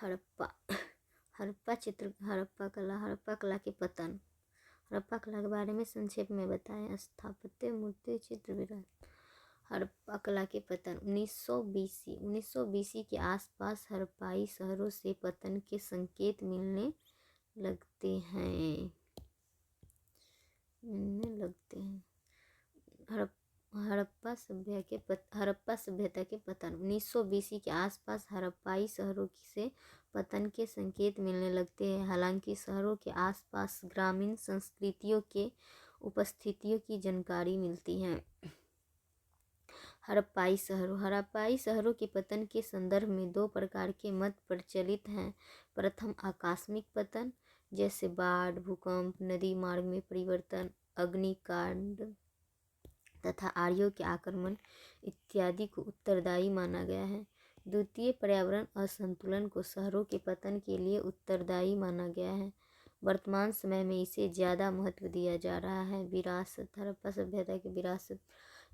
हड़प्पा हड़प्पा कला के पतन। हड़प्पा कला के बारे में संक्षेप में बताएं। स्थापत्य, मूर्ति, चित्र, विराट। हड़प्पा कला के पतन 1900 बीसी के आसपास हड़प्पाई शहरों से पतन के संकेत मिलने लगते हैं। हड़प्पा सभ्यता के पतन 1900 बीसी के आसपास हड़प्पाई शहरों से पतन के संकेत मिलने लगते हैं। हालांकि शहरों के आसपास ग्रामीण संस्कृतियों के उपस्थितियों की जानकारी मिलती है। हड़प्पाई शहरों के पतन के संदर्भ में दो प्रकार के मत प्रचलित हैं। प्रथम, आकस्मिक पतन, जैसे बाढ़, भूकंप, नदी मार्ग में परिवर्तन, अग्निकांड तथा आर्यों के आक्रमण इत्यादि को उत्तरदायी माना गया है। द्वितीय, पर्यावरण असंतुलन को शहरों के पतन के लिए उत्तरदायी माना गया है। वर्तमान समय में इसे ज़्यादा महत्व दिया जा रहा है। विरासत, हड़प्पा सभ्यता की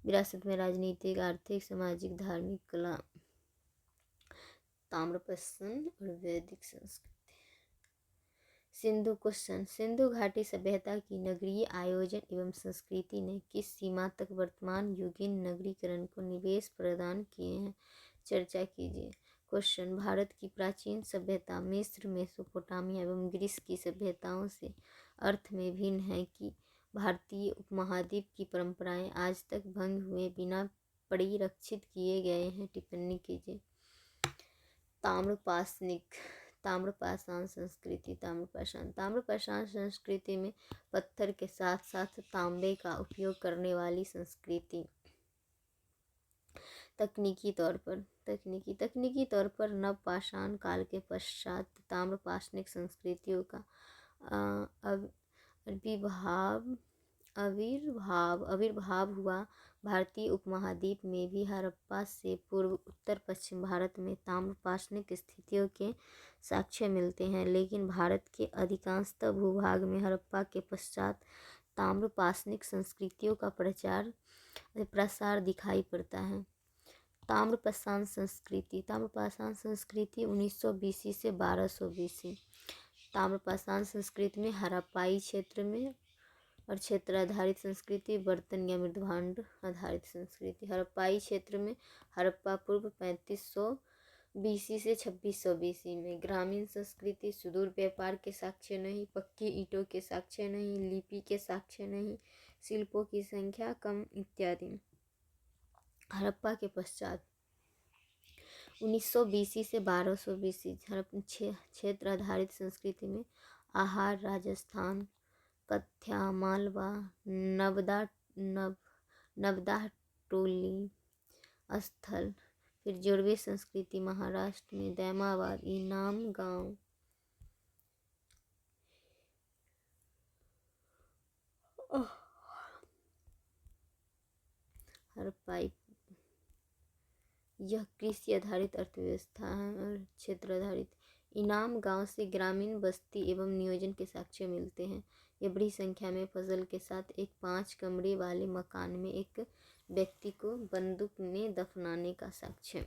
विरासत में राजनीतिक, आर्थिक, सामाजिक, धार्मिक, कला, ताम्रप्रशन और वैदिक संस्कृति। सिंधु घाटी सभ्यता की नगरीय आयोजन एवं संस्कृति ने किस सीमा तक वर्तमान युगीन नगरीकरण को निवेश प्रदान किए हैं, चर्चा कीजिए। क्वेश्चन, भारत की प्राचीन सभ्यता मिस्र, मेसोपोटामिया एवं ग्रीस की सभ्यताओं से अर्थ में भिन्न है कि भारतीय उपमहाद्वीप की परंपराएं आज तक भंग हुए बिना परिरक्षित किए गए हैं। टिप्पणी कीजिए। ताम्रपाषाण संस्कृति में पत्थर के साथ साथ तांबे का उपयोग करने वाली संस्कृति। तकनीकी तौर पर नवपाषाण काल के पश्चात ताम्रपाषाणिक संस्कृतियों का आविर्भाव हुआ। भारतीय उपमहाद्वीप में भी हड़प्पा से पूर्व उत्तर पश्चिम भारत में ताम्रपाषाणिक स्थितियों के साक्ष्य मिलते हैं, लेकिन भारत के अधिकांशतः भूभाग में हड़प्पा के पश्चात ताम्रपाषाणिक संस्कृतियों का प्रसार दिखाई पड़ता है। ताम्रपाषाण संस्कृति 1900 बीसी से 1200 बीसी। ताम्रपाषाण संस्कृति में हड़प्पाई क्षेत्र में और क्षेत्र आधारित संस्कृति, बर्तन या मृदभांड आधारित संस्कृति। हड़प्पाई क्षेत्र में हड़प्पा पूर्व 3500 बीसी से 2600 बीसी में। ग्रामीण संस्कृति, सुदूर व्यापार के साक्ष्य नहीं, पक्की ईंटों के साक्ष्य नहीं, लिपि के साक्ष्य नहीं, शिल्पों की संख्या कम इत्यादि। हड़प्पा के पश्चात 1900 बीसी से 1200 बीसी क्षेत्र आधारित संस्कृति में आहार, राजस्थान, कथ्या, मालवा, नवदा टोली स्थल। फिर जोड़वे संस्कृति महाराष्ट्र में दैमाबाद, इनाम गांव। हड़प्पाई यह कृषि आधारित अर्थव्यवस्था है और क्षेत्र आधारित। इनाम गांव से ग्रामीण बस्ती एवं नियोजन के साक्ष्य मिलते हैं। यह बड़ी संख्या में फसल के साथ एक 5 कमरे वाले मकान में एक व्यक्ति को बंदूक में दफनाने का साक्ष्य।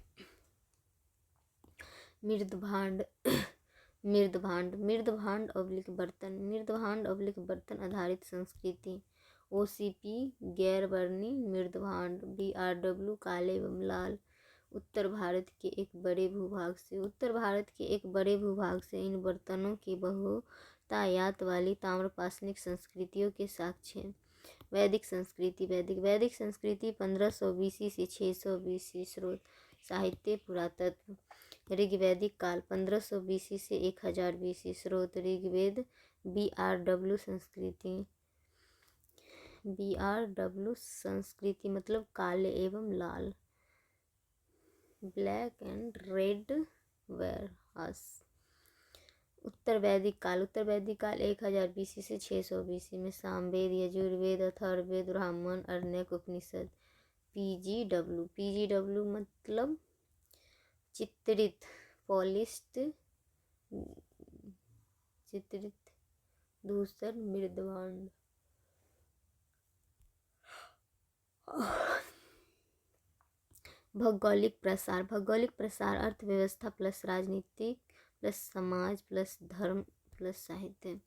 बर्तन आधारित संस्कृति। OCP गैर वर्णी मृदभांड, BRW काले एवं लाल। उत्तर भारत के एक बड़े भूभाग से इन बर्तनों की बहुतायत वाली ताम्रपाषाणिक संस्कृतियों के साक्ष्य हैं। वैदिक संस्कृति 1500 बीसी से 600 बीसी। स्रोत, साहित्य, पुरातत्व। ऋग्वैदिक काल 1500 बीसी से 1000 बीसी। स्रोत, ऋग्वेद। BRW संस्कृति मतलब काले एवं लाल, ब्लैक एंड रेड वेयरहाउस। उत्तर वैदिक काल 1000 बीसी से 600 बीसी में सामवेद, यजुर्वेद, अथर्ववेद, ब्राह्मण, अरण्यक, उपनिषद। PGW मतलब चित्रित, पॉलिश्ड, धूसर, मृदभांड। भौगोलिक प्रसार अर्थव्यवस्था प्लस राजनीतिक प्लस समाज प्लस धर्म प्लस साहित्य।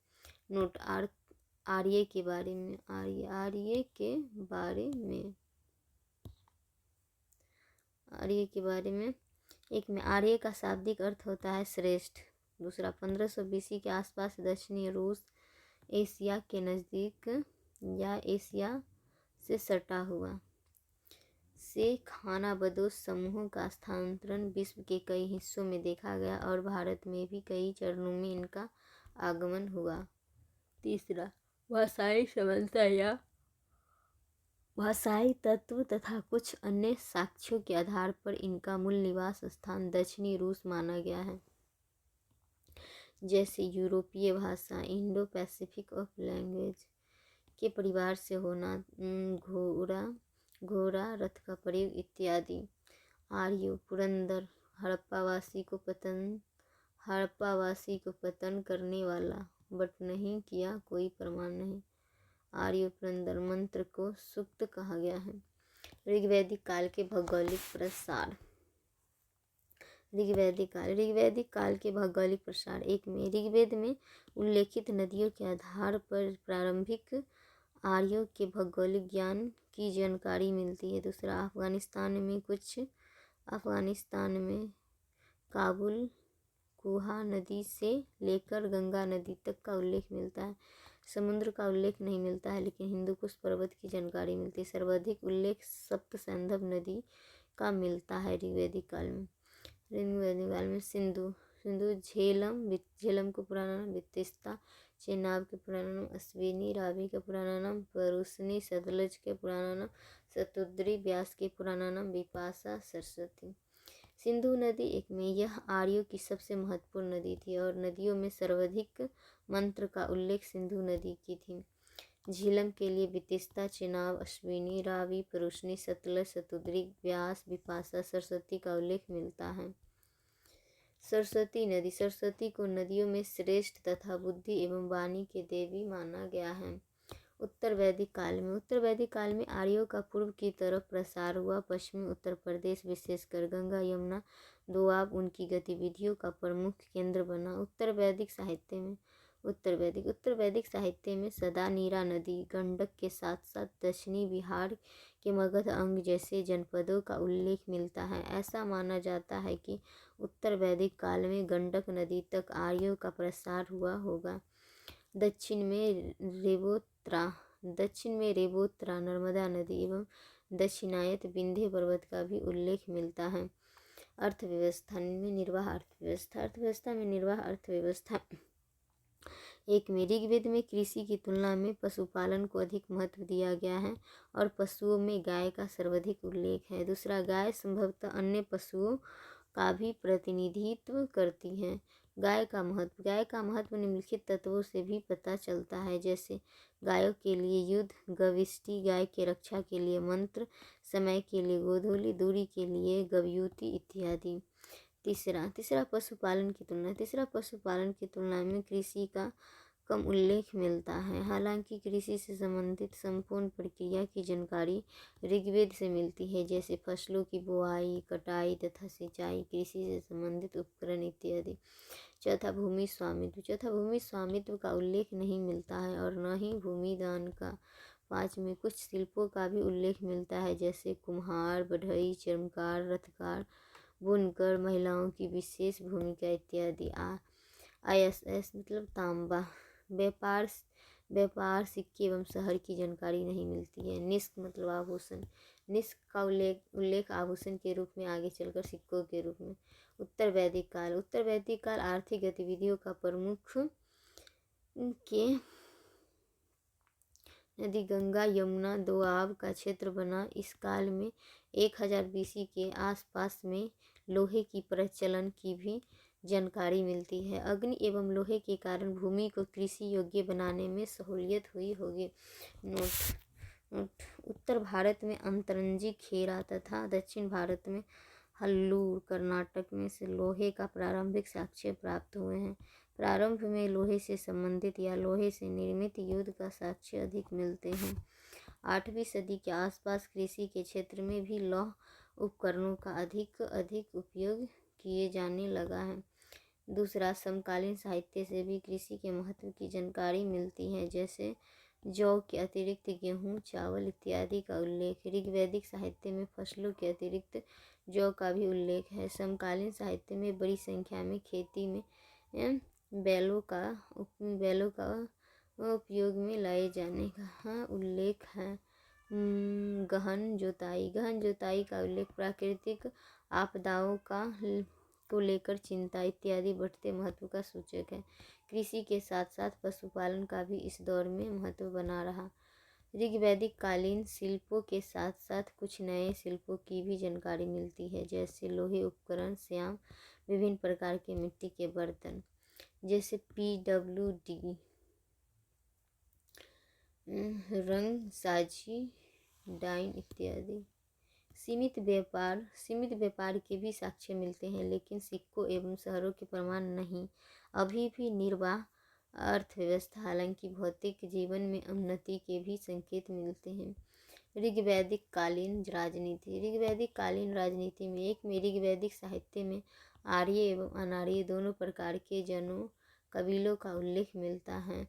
नोट आर्य के बारे में, आर्य के बारे में एक में आर्य का शाब्दिक अर्थ होता है श्रेष्ठ। दूसरा 1500 BC के आसपास दक्षिणी रूस एशिया के नज़दीक या एशिया से सटा हुआ से खानाबदोश समूहों का स्थानांतरण विश्व के कई हिस्सों में देखा गया और भारत में भी कई चरणों में इनका आगमन हुआ। तीसरा भाषाई समानता या भाषाई तत्व तथा कुछ अन्य साक्ष्यों के आधार पर इनका मूल निवास स्थान दक्षिणी रूस माना गया है, जैसे यूरोपीय भाषा, इंडो पैसिफिक ऑफ लैंग्वेज के परिवार से होना, घोड़ा रथ का प्रयोग इत्यादि। आर्यो पुरंदर हड़प्पावासी को पतन करने वाला बट नहीं किया, कोई प्रमाण नहीं। आर्यो पुरंदर मंत्र को सूक्त कहा गया है। ऋग्वैदिक काल के भौगोलिक प्रसार। ऋग्वैदिक काल के भौगोलिक प्रसार। एक में ऋग्वेद में उल्लेखित नदियों के आधार पर प्रारंभिक आर्यों के भौगोलिक ज्ञान की जानकारी मिलती है। दूसरा अफगानिस्तान में काबुल कुहा नदी से लेकर गंगा नदी तक का उल्लेख मिलता है। समुद्र का उल्लेख नहीं मिलता है, लेकिन हिंदुकुश पर्वत की जानकारी मिलती है। सर्वाधिक उल्लेख सप्तसैंधव नदी का मिलता है ऋग्वैदिक काल में। सिंधु झेलम को पुराना नाम वित्तिस्ता, चेनाब के पुराना नाम अश्विनी, रावी का पुराना नाम परुशनी, सतलज के पुराना नाम शतुद्री, व्यास के पुराना नाम विपाशा, सरस्वती। सिंधु नदी एक में यह आर्यों की सबसे महत्वपूर्ण नदी थी और नदियों में सर्वाधिक मंत्र का उल्लेख सिंधु नदी की थी। झीलम के लिए वित्तिस्ता, चेनाब, अश्विनी, रावी, परुशनी, सतलज, शतुद्री, व्यास, विपाशा, सरस्वती का उल्लेख मिलता है। सरस्वती नदी। सरस्वती को नदियों में श्रेष्ठ तथा बुद्धि एवं वाणी के देवी माना गया है। उत्तर वैदिक काल में आर्यों का पूर्व की तरफ प्रसार हुआ। पश्चिमी उत्तर प्रदेश विशेषकर गंगा यमुना दोआब उनकी गतिविधियों का प्रमुख केंद्र बना। उत्तर वैदिक साहित्य में सदानीरा नदी, गंडक के साथ साथ दक्षिणी बिहार के मगध अंग जैसे जनपदों का उल्लेख मिलता है। ऐसा माना जाता है कि उत्तर वैदिक काल में गंडक नदी तक आर्यों का प्रसार हुआ होगा। दक्षिण में रेबोत्रा नर्मदा नदी एवं दक्षिणायत विंध्य पर्वत का भी उल्लेख मिलता है। अर्थव्यवस्था में निर्वाह अर्थव्यवस्था। एक में ऋग्वेद में कृषि की तुलना में पशुपालन को अधिक महत्व दिया गया है और पशुओं में गाय का सर्वाधिक उल्लेख है। दूसरा, गाय संभवतः अन्य पशुओं का भी प्रतिनिधित्व करती है। गाय का महत्व निम्नलिखित तत्वों से भी पता चलता है, जैसे गायों के लिए युद्ध, गविष्टि, गाय के रक्षा के लिए मंत्र, समय के लिए गोधूली, दूरी के लिए गवयुति इत्यादि। तीसरा पशुपालन की तुलना में कृषि का कम उल्लेख मिलता है। हालांकि कृषि से संबंधित संपूर्ण प्रक्रिया की जानकारी ऋग्वेद से मिलती है, जैसे फसलों की बुआई, कटाई तथा सिंचाई, कृषि से संबंधित उपकरण इत्यादि। चौथा, भूमि स्वामित्व का उल्लेख नहीं मिलता है और न ही भूमि दान का। 5 में कुछ शिल्पों का भी उल्लेख मिलता है, जैसे कुम्हार, बढ़ई, चर्मकार, रथकार, बुनकर, महिलाओं की विशेष भूमिका इत्यादि। ISS मतलब तांबा। व्यापार, सिक्के एवं शहर की जानकारी नहीं मिलती है। निष्क मतलब आभूषण। निष्क का उल्लेख आभूषण के रूप में, आगे चलकर सिक्कों के रूप में। उत्तर वैदिक काल आर्थिक गतिविधियों का प्रमुख के नदी गंगा यमुना दोआब का क्षेत्र बना। इस काल में 1000 BC के आसपास में लोहे की प्रचलन की भी जानकारी मिलती है। अग्नि एवं लोहे के कारण भूमि को कृषि योग्य बनाने में सहूलियत हुई होगी। नोट उत्तर भारत में अंतरंजी खेरा तथा दक्षिण भारत में हल्लूर, कर्नाटक में से लोहे का प्रारंभिक साक्ष्य प्राप्त हुए हैं। प्रारंभ में लोहे से संबंधित या लोहे से निर्मित युद्ध का साक्ष्य अधिक मिलते हैं। 8वीं सदी के आसपास कृषि के क्षेत्र में भी लौह उपकरणों का अधिक उपयोग किए जाने लगा है। दूसरा, समकालीन साहित्य से भी कृषि के महत्व की जानकारी मिलती है, जैसे जौ के अतिरिक्त गेहूँ, चावल इत्यादि का उल्लेख। ऋग्वैदिक साहित्य में फसलों के अतिरिक्त जौ का भी उल्लेख है। समकालीन साहित्य में बड़ी संख्या में खेती में बैलों का उपयोग में लाए जाने का उल्लेख है। गहन जुताई का उल्लेख प्राकृतिक आपदाओं को लेकर चिंता इत्यादि बढ़ते महत्व का सूचक है। कृषि के साथ साथ पशुपालन का भी इस दौर में महत्व बना रहा। ऋग्वैदिक कालीन शिल्पों के साथ साथ कुछ नए शिल्पों की भी जानकारी मिलती है, जैसे लोहे उपकरण, श्याम, विभिन्न प्रकार के मिट्टी के बर्तन जैसे PWD, रंग साजी, डाइन इत्यादि। सीमित व्यापार के भी साक्ष्य मिलते हैं, लेकिन सिक्कों एवं शहरों के प्रमाण नहीं। अभी भी निर्वाह अर्थव्यवस्था, हालांकि भौतिक जीवन में उन्नति के भी संकेत मिलते हैं। ऋग्वैदिक कालीन राजनीति में ऋग्वैदिक साहित्य में आर्य एवं अनार्य दोनों प्रकार के कबीलों का उल्लेख मिलता है।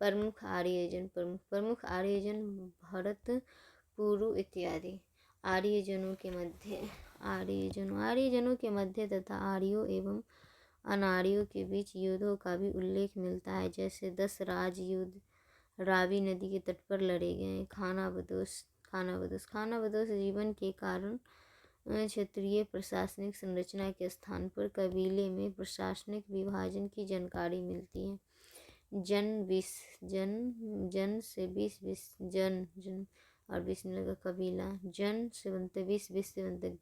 प्रमुख आर्यजन भरत, पुरु इत्यादि। आर्यजनों के मध्य तथा आर्यों एवं अनार्यों के बीच युद्धों का भी उल्लेख मिलता है, जैसे 10 राज युद्ध रावी नदी के तट पर लड़े गए। खानाबदोश जीवन के कारण क्षेत्रीय प्रशासनिक संरचना के स्थान पर कबीले में प्रशासनिक विभाजन की जानकारी मिलती है। जन से 20 जन और 20 का कबीला। जन से बनते 20 से बनते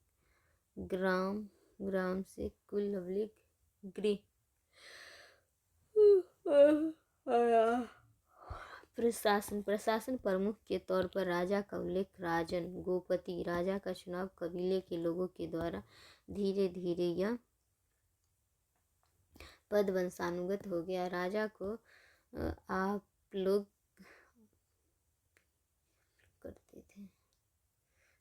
ग्राम से कुल गृह। प्रशासन प्रमुख के तौर पर राजा का उल्लेख। राजन, गोपति, राजा का चुनाव कबीले के लोगों के द्वारा। धीरे धीरे यह पद वंशानुगत हो गया। राजा को आप लोग करते थे।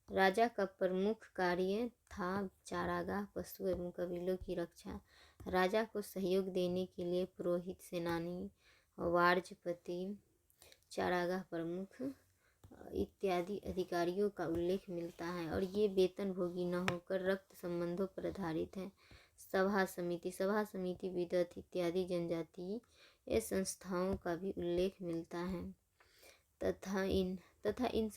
राजा का प्रमुख कार्य था चारागाह, पशु एवं कबीलों की रक्षा। राजा को सहयोग देने के लिए पुरोहित, सेनानी, वार्जपति, चारागाह प्रमुख इत्यादि अधिकारियों का उल्लेख मिलता है, और ये वेतन भोगी न होकर रक्त संबंधों पर आधारित है। सभा समिति, विदत इत्यादि जनजातीय संस्थाओं का भी उल्लेख मिलता है तथा इन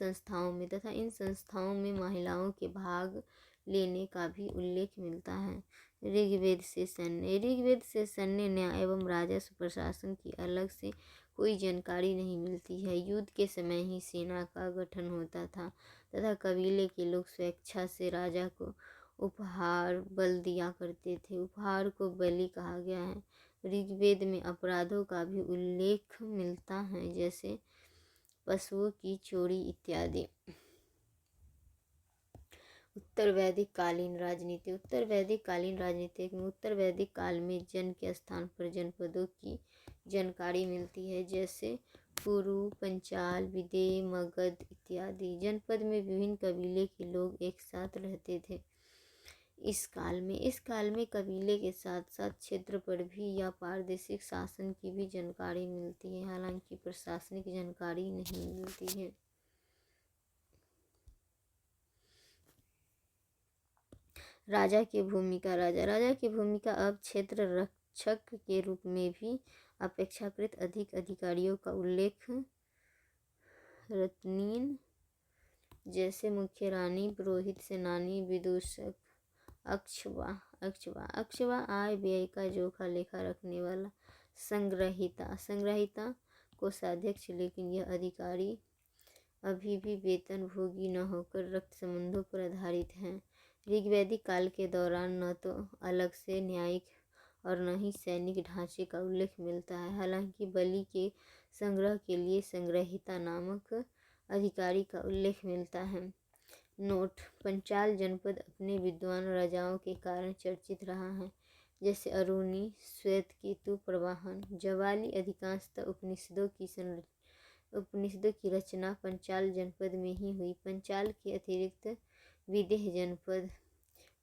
संस्थाओं में महिलाओं के भाग लेने का भी उल्लेख मिलता है। ऋग्वेद से सैन्य, न्याय एवं राजस्व प्रशासन की अलग से कोई जानकारी नहीं मिलती है। युद्ध के समय ही सेना का गठन होता था तथा कबीले के लोग स्वेच्छा से राजा को उपहार बल दिया करते थे। उपहार को बलि कहा गया है। ऋग्वेद में अपराधों का भी उल्लेख मिलता है, जैसे पशुओं की चोरी इत्यादि। उत्तर वैदिक कालीन राजनीति में उत्तर वैदिक काल में जन के स्थान पर जनपदों की जानकारी मिलती है, जैसे पुरु, पंचाल, विदेह, मगध इत्यादि। जनपद में विभिन्न कबीले के लोग एक साथ रहते थे। इस काल में कबीले के साथ साथ क्षेत्र पर भी या प्रादेशिक शासन की भी जानकारी मिलती है, हालांकि प्रशासनिक जानकारी नहीं मिलती है। राजा की भूमिका अब क्षेत्र रक्षक के रूप में भी अपेक्षाकृत अधिक अधिकारियों का उल्लेख। रत्नीन जैसे मुख्य रानी, पुरोहित, सेनानी, विदूषक। अक्षवा आय व्यय का जोखा लेखा रखने वाला। संग्रहिता कोषाध्यक्ष, लेकिन यह अधिकारी अभी भी वेतन भोगी न होकर रक्त संबंधों पर आधारित हैं। ऋग्वैदिक काल के दौरान न तो अलग से न्यायिक और न ही सैनिक ढांचे का उल्लेख मिलता है, हालांकि बलि के संग्रह के लिए संग्रहिता नामक अधिकारी का उल्लेख मिलता है। नोट: पंचाल जनपद अपने विद्वान राजाओं के कारण चर्चित रहा है, जैसे अरुणी, श्वेतकेतु, प्रवाहन, ज्वाली। अधिकांशतः उपनिषदों की रचना पंचाल जनपद में ही हुई। पंचाल के अतिरिक्त विदेह जनपद।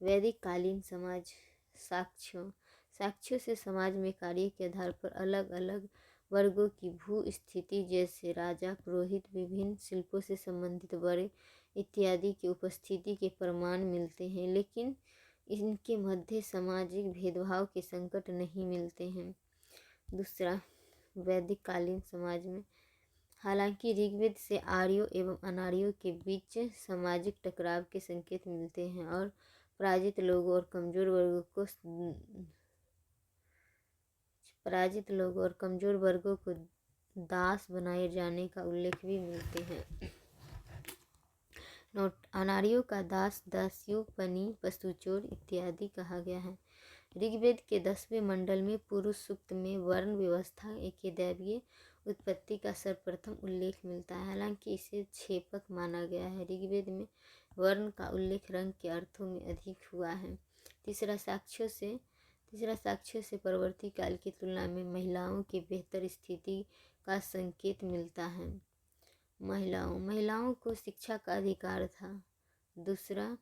वैदिक कालीन समाज साक्ष्यों साक्ष्यों से समाज में कार्य के आधार पर अलग अलग वर्गों की भू स्थिति जैसे राजा, पुरोहित, विभिन्न शिल्पों से संबंधित वर्ग इत्यादि की उपस्थिति के प्रमाण मिलते हैं, लेकिन इनके मध्य सामाजिक भेदभाव के संकट नहीं मिलते हैं। दूसरा, वैदिक कालीन समाज में हालांकि ऋग्वेद से आर्यों एवं अनार्यों के बीच सामाजिक टकराव के संकेत मिलते हैं और पराजित लोगों और कमजोर वर्गों को दास बनाए जाने का उल्लेख भी मिलते हैं। नोट: अनार्यों का दास, दास्यु, पनी, पशुचोर इत्यादि कहा गया है। ऋग्वेद के 10वें मंडल में पुरुष सूक्त में वर्ण व्यवस्था के दैवीय उत्पत्ति का सर्वप्रथम उल्लेख मिलता है, हालांकि इसे क्षेपक माना गया है। ऋग्वेद में वर्ण का उल्लेख रंग के अर्थों में अधिक हुआ है। तीसरा, साक्ष्यों से परवर्ती काल की तुलना में महिलाओं की बेहतर स्थिति का संकेत मिलता है। महिलाओं को शिक्षा का अधिकार था। दूसरा,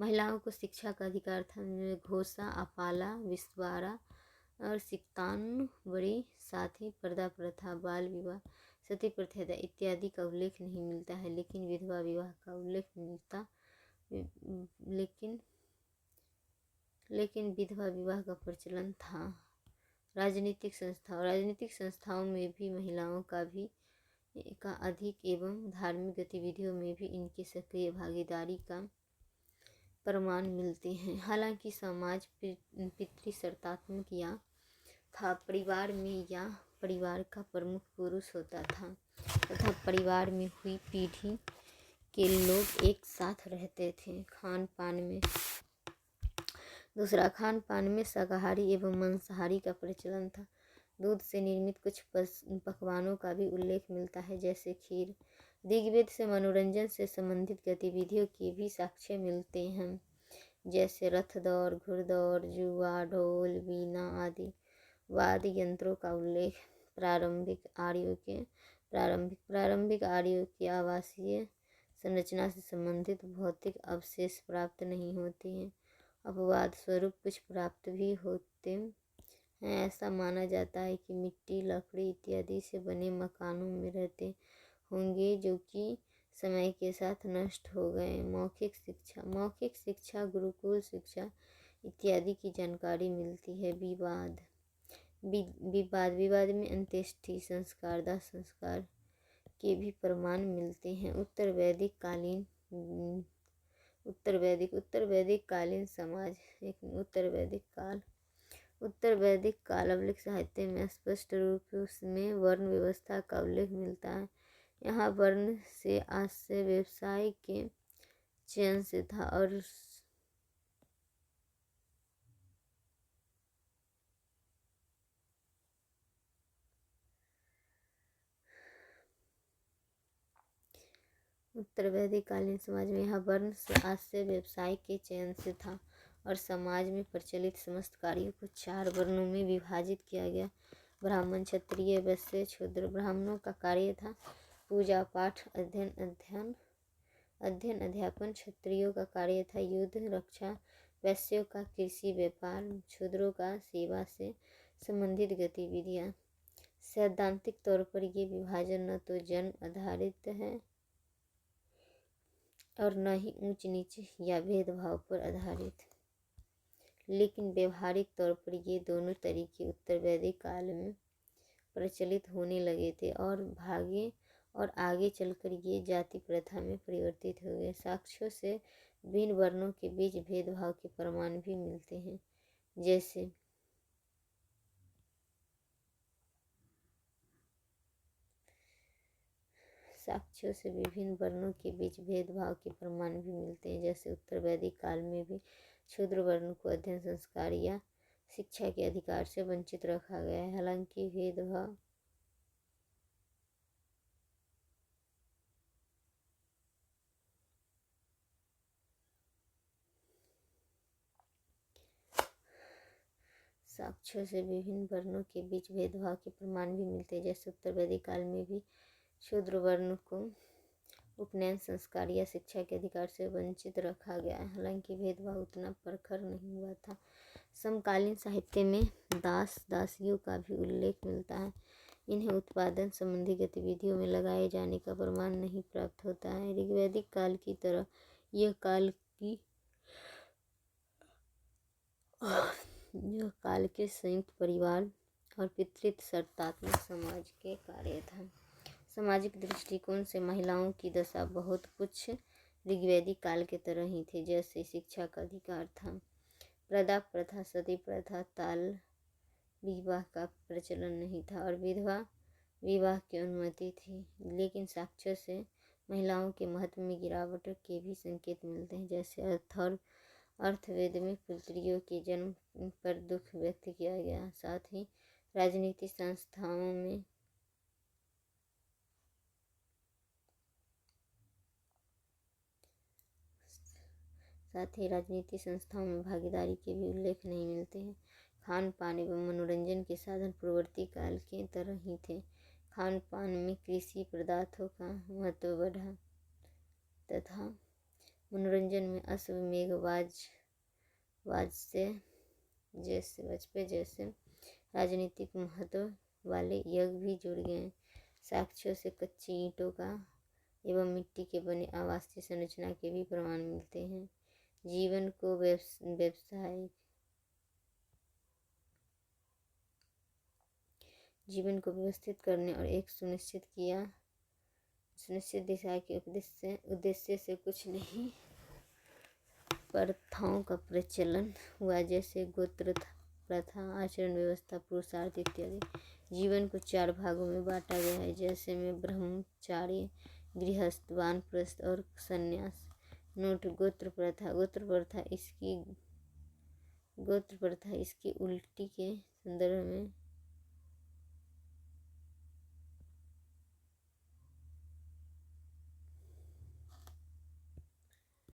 महिलाओं को शिक्षा का अधिकार था। घोषा, अपाला, विस्वारा और सिक्तान साथ ही पर्दा प्रथा, बाल विवाह, सती प्रथा इत्यादि का उल्लेख नहीं मिलता है, लेकिन विधवा विवाह का उल्लेख मिलता लेकिन विधवा विवाह का प्रचलन था। राजनीतिक संस्थाओं में भी महिलाओं का अधिक एवं धार्मिक गतिविधियों में भी इनकी सक्रिय भागीदारी का प्रमाण मिलते हैं। हालांकि समाज पितृसत्तात्मक था, परिवार का प्रमुख पुरुष होता था तथा परिवार में हुई पीढ़ी के लोग एक साथ रहते थे। खान पान में शाकाहारी एवं मांसाहारी का प्रचलन था। दूध से निर्मित कुछ पकवानों का भी उल्लेख मिलता है, जैसे खीर। ऋग्वेद से मनोरंजन से संबंधित गतिविधियों की भी साक्ष्य मिलते हैं, जैसे रथ दौड़, घुड़दौड़, जुआ, ढोल, वीणा आदि वाद्य यंत्रों का उल्लेख। प्रारंभिक आर्यों की आवासीय संरचना से संबंधित भौतिक अवशेष प्राप्त नहीं होते हैं। अपवाद स्वरूप कुछ प्राप्त भी होते हैं। ऐसा माना जाता है कि मिट्टी, लकड़ी इत्यादि से बने मकानों में रहते होंगे, जो कि समय के साथ नष्ट हो गए। मौखिक शिक्षा, गुरुकुल शिक्षा इत्यादि की जानकारी मिलती है। विवाद में अंत्येष्टि संस्कार, दाह संस्कार के भी प्रमाण मिलते हैं। उत्तर वैदिक कालीन समाज। उत्तर वैदिक काल साहित्य में स्पष्ट रूप में वर्ण व्यवस्था का उल्लेख मिलता है। यहाँ वर्ण से आशय व्यवसाय के चयन से था और उत्तर वैदिक कालीन समाज में यह वर्ण से आशय व्यवसाय के चयन से था और समाज में प्रचलित समस्त कार्यों को 4 वर्णों में विभाजित किया गया। ब्राह्मण, क्षत्रिय, वैश्य, शूद्र। ब्राह्मणों का कार्य था पूजा पाठ, अध्ययन अध्यापन। क्षत्रियों का कार्य था युद्ध रक्षा। वैश्यों का कृषि व्यापार। शूद्रों का सेवा से संबंधित गतिविधियाँ। सैद्धांतिक तौर पर ये विभाजन न तो जन्म आधारित है और न ही ऊंच नीच या भेदभाव पर आधारित, लेकिन व्यवहारिक तौर पर ये दोनों तरीके उत्तर वैदिक काल में प्रचलित होने लगे थे और आगे चलकर ये जाति प्रथा में परिवर्तित हो गए। साक्ष्यों से विभिन्न वर्णों के बीच भेदभाव के प्रमाण भी मिलते हैं, जैसे उत्तर वैदिक काल में भी शूद्र वर्ण को अध्ययन, संस्कार या शिक्षा के अधिकार से वंचित रखा गया है। हालांकि भेदभाव साक्ष्यों से विभिन्न वर्णों के बीच भेदभाव के प्रमाण भी मिलते हैं, जैसे उत्तर वैदिक काल में भी शूद्र वर्ण को उपनयन संस्कार या शिक्षा के अधिकार से वंचित रखा गया है। हालांकि भेदभाव उतना प्रखर नहीं हुआ था। समकालीन साहित्य में दास दासियों का भी उल्लेख मिलता है। इन्हें उत्पादन संबंधी गतिविधियों में लगाए जाने का प्रमाण नहीं प्राप्त होता है। ऋग्वैदिक काल की तरह यह काल के संयुक्त परिवार और पितृत्व शर्तात्मक समाज के कार्य था। सामाजिक दृष्टिकोण से महिलाओं की दशा बहुत कुछ ऋग्वैदिक काल के तरह ही थी। जैसे शिक्षा का अधिकार था, प्रदा प्रथा, सती प्रथा, ताल विवाह का प्रचलन नहीं था और विधवा विवाह की अनुमति थी। लेकिन साक्ष्य से महिलाओं के महत्व में गिरावट के भी संकेत मिलते हैं। जैसे अर्थवेद में पुत्रियों के जन्म पर दुख व्यक्त किया गया। साथ ही राजनीतिक संस्थाओं में भागीदारी के भी उल्लेख नहीं मिलते हैं। खान पान एवं मनोरंजन के साधन पूर्ववर्ती काल के तरह ही थे। खान पान में कृषि पदार्थों का महत्व बढ़ा तथा मनोरंजन में अश्वमेध वाजपेयी जैसे राजनीतिक महत्व वाले यज्ञ भी जुड़ गए। साक्ष्यों से कच्ची ईंटों का एवं मिट्टी के बने आवासीय संरचना के भी प्रमाण मिलते हैं। जीवन को व्यवस्थित करने और एक सुनिश्चित दिशा के उद्देश्य से कुछ नहीं प्रथाओं का प्रचलन हुआ। जैसे गोत्र प्रथा, आचरण व्यवस्था, पुरुषार्थ इत्यादि। जीवन को 4 भागों में बांटा गया है, जैसे में ब्रह्मचार्य, गृहस्थ, वानप्रस्थ और संन्यास। नोट: गोत्र प्रथा इसकी उल्टी के संदर्भ में